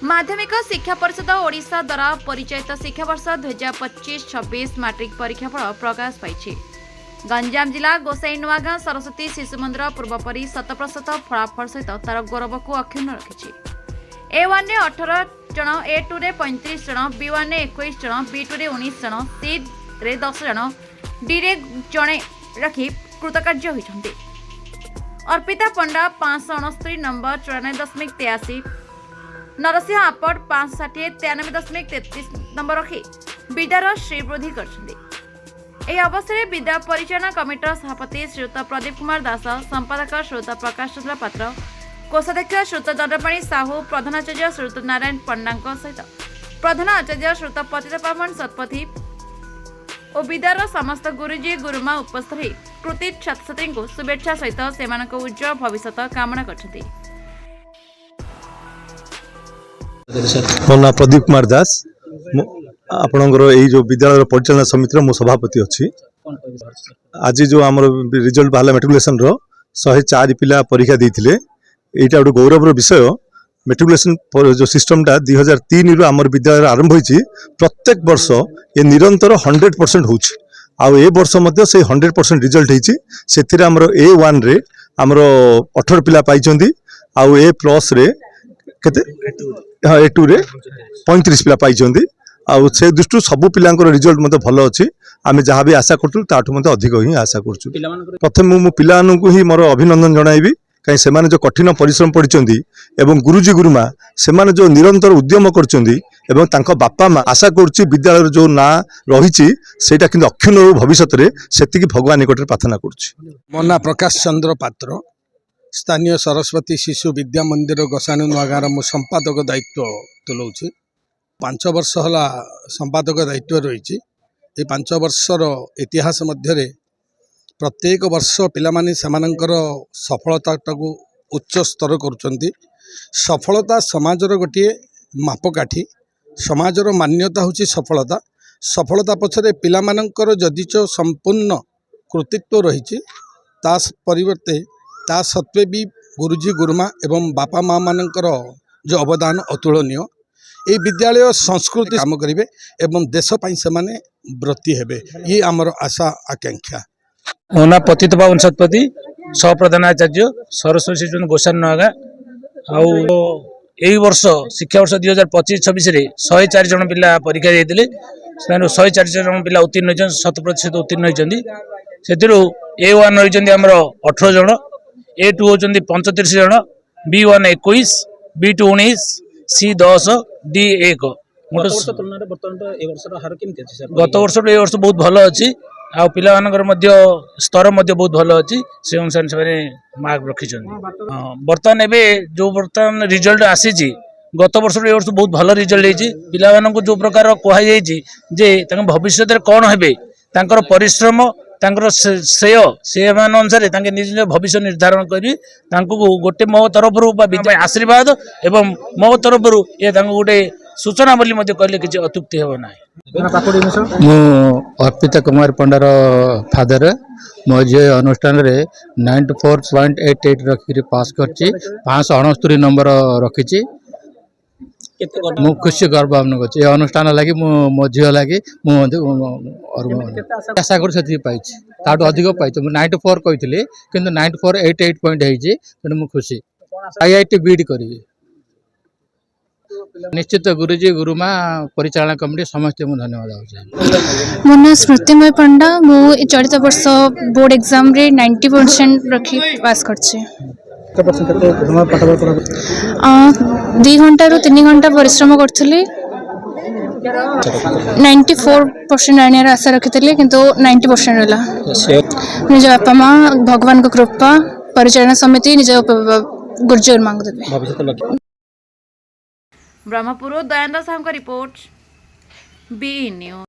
माध्यमिक शिक्षा परिषद ओडिशा द्वारा परिचालित शिक्षा वर्ष 2025-26 मैट्रिक परीक्षाफल प्रकाश पाई। गंजाम जिला गोसाई नुआगां सरस्वती शिशु मंदिर पूर्वपरी 100% फलाफल सहित तार गौरव को अक्षुण्ण रखी। A1 रे 18 जन, A2 रे 35 जन, B1 रे 21 जन, B2 रे 19 जन, C रे 10 जन, D रे जणे रखी कृतकार्य होइछन्ते। अर्पिता पंडा 569 नंबर 94.83, नरसिंह आपट 560 93.33 नंबर रखी विद्यार श्रीवृद्धि करछन्ते। ଏହି ଅବସରରେ ବିଦ୍ୟା ପରିଚାଳନା କମିଟିର ସଭାପତି ଶ୍ରୀଯୁକ୍ତ ପ୍ରଦୀପ କୁମାର ଦାସ, ସମ୍ପାଦକ ଶ୍ରୀଯୁକ୍ତ ପ୍ରକାଶ ଚନ୍ଦ୍ର ପାତ୍ର, କୋଷାଧ୍ୟକ୍ଷ ଶ୍ରୀଯୁକ୍ତ ଦଣ୍ଡପାଣି ସାହୁ, ପ୍ରଧାନାଚାର୍ଯ୍ୟ ଶ୍ରୀଯୁକ୍ତ ନାରାୟଣ ପଣ୍ଡାଙ୍କ ସହିତ ପ୍ରଧାନ ଆଚାର୍ଯ୍ୟ ଶ୍ରୀଯୁକ୍ତ ପତିତ ପାବନ ଶତପଥୀ ଓ ବିଦ୍ୟାର ସମସ୍ତ ଗୁରୁଜୀ ଗୁରୁମା ଉପସ୍ଥିତ ହୋଇ କୃତି ଛାତ୍ରଛାତ୍ରୀଙ୍କୁ ଶୁଭେଚ୍ଛା ସହିତ ସେମାନଙ୍କ ଉଜ୍ଜଳ ଭବିଷ୍ୟତ କାମନା କରିଛନ୍ତି। ମୋ ନାଁ ପ୍ରଦୀପ କୁମାର ଦାସ, आपणकर यही जो विद्यालय परिचालना समिति मो सभापति अच्छी। आज जो आम रिजल्ट बाहर मेट्रिकुलेसन 104 पिला परीक्षा देते, यहाँ गोटे गौरवर विषय। मेट्रिकुलेसन जो सिस्टमटा 2003 रु आम विद्यालय आरंभ हो प्रत्येक वर्ष ये निरंतर 100% हो वर्ष से 100% रिजल्ट होती। A1 रे आमर 18 पिला पाई, आउ A+ रे A2 रे 35 पिला पाई। से दृष्टि सबू पिला रिजल्ट मत भल अच्छी। आम जहाँ भी आशा करूँ अधिक ही आशा करूँ। प्रथम मु पिला ही मोर अभिनंदन जनइबी, कहीं से जो कठिन परिश्रम पड़ती एवं गुरुजी गुरुमा से जो निरंतर उद्यम कर बापा माँ आशा करुच्ची विद्यालय जो ना रही सेटा कि अक्षुण्ण भविष्य से भगवान निकट प्रार्थना करुच्ची। मो ना प्रकाश चंद्र पात्र, स्थानीय सरस्वती शिशु विद्या मंदिर गोसाणी नुआगार मु संपादक दायित्व तुलाऊँ। 5 वर्ष होला संपादक दायित्व रही। 5 वर्षर इतिहास मध्य प्रत्येक वर्ष पिलामाने सेमानंकर सफलता को उच्च स्तर करुचंती। सफलता समाजर गोटे मापकाठी, समाजर मान्यता होची सफलता। सफलता पछरे पिलामानंकर जदिच संपूर्ण कृतित्व रही, ता परिवर्ते ता सत्वे भी गुरुजी गुरुमा एवं बापा माँ मानकर जो अवदान अतुलनीय। ये विद्यालय संस्कृति काम करेंगे एवं देश पाई से माने व्रती हेबे, ये आमर आशा आकांक्षा। मोना पतित पावन शतपथी, सप्रधानाचार्य सरस्वती शिशु गोसाणी नुआगां। यही वर्ष शिक्षा वर्ष 2025-26 रे 104 जन पिला परीक्षा देते। 104 जन पिला उत्तीर्ण होती, 100% उत्तीर्ण होती। से A1 रही आमर 18 जन, A2 होती 35 जन, B1 21, B2 19, C 10, D 1। गत वर्ष ए वर्ष बहुत भल अच्छी। आ पिला स्तर बहुत भल अच्छी, से अनुसार से मार्क रखी। बर्तमान जो बर्तमान रिजल्ट आसी, गत वर्ष ए वर्ष बहुत भल रिजल्ट होती। पिला जो प्रकार कहुई भविष्य कौन हे परिश्रम श्रेय से अनुसार निज भविष्य निर्धारण करी गोटे मो तरफ आशीर्वाद एवं मो तरफ ये गोटे सूचना बोली कहले किसी अत्युक्ति हे ना। मु अर्पिता कुमार पंडार फादर। मो झी अनुष्ठान रे 94.88 रखी पास करची। 569 नंबर रखी। मु खुशी गर्व अनुष्ठान अनुष्ठान लगी मो झील लगी आशा कर पाई अधिक पाई। 94 कही कि 9488 पॉइंट है। मु खुशी IIT बीड करी। निश्चित गुरुजी गुरुमा परिचालना कमिटी समस्त मु धन्यवाद। मो ना स्मृतिमय पंडा। मु चलित वर्ष बोर्ड एग्जाम रे 90% रखी पास करछे। 2 घंटा रु 3 घंटा परिश्रम करथली। 94% आने आशा रखी किंतु 90% रहला। निज बापा माँ भगवान को कृपा, परिचालना समिति, निज गुरुजी मांग देबे। ब्रह्मपुर दयानंद साहू का रिपोर्ट, बी न्यूज।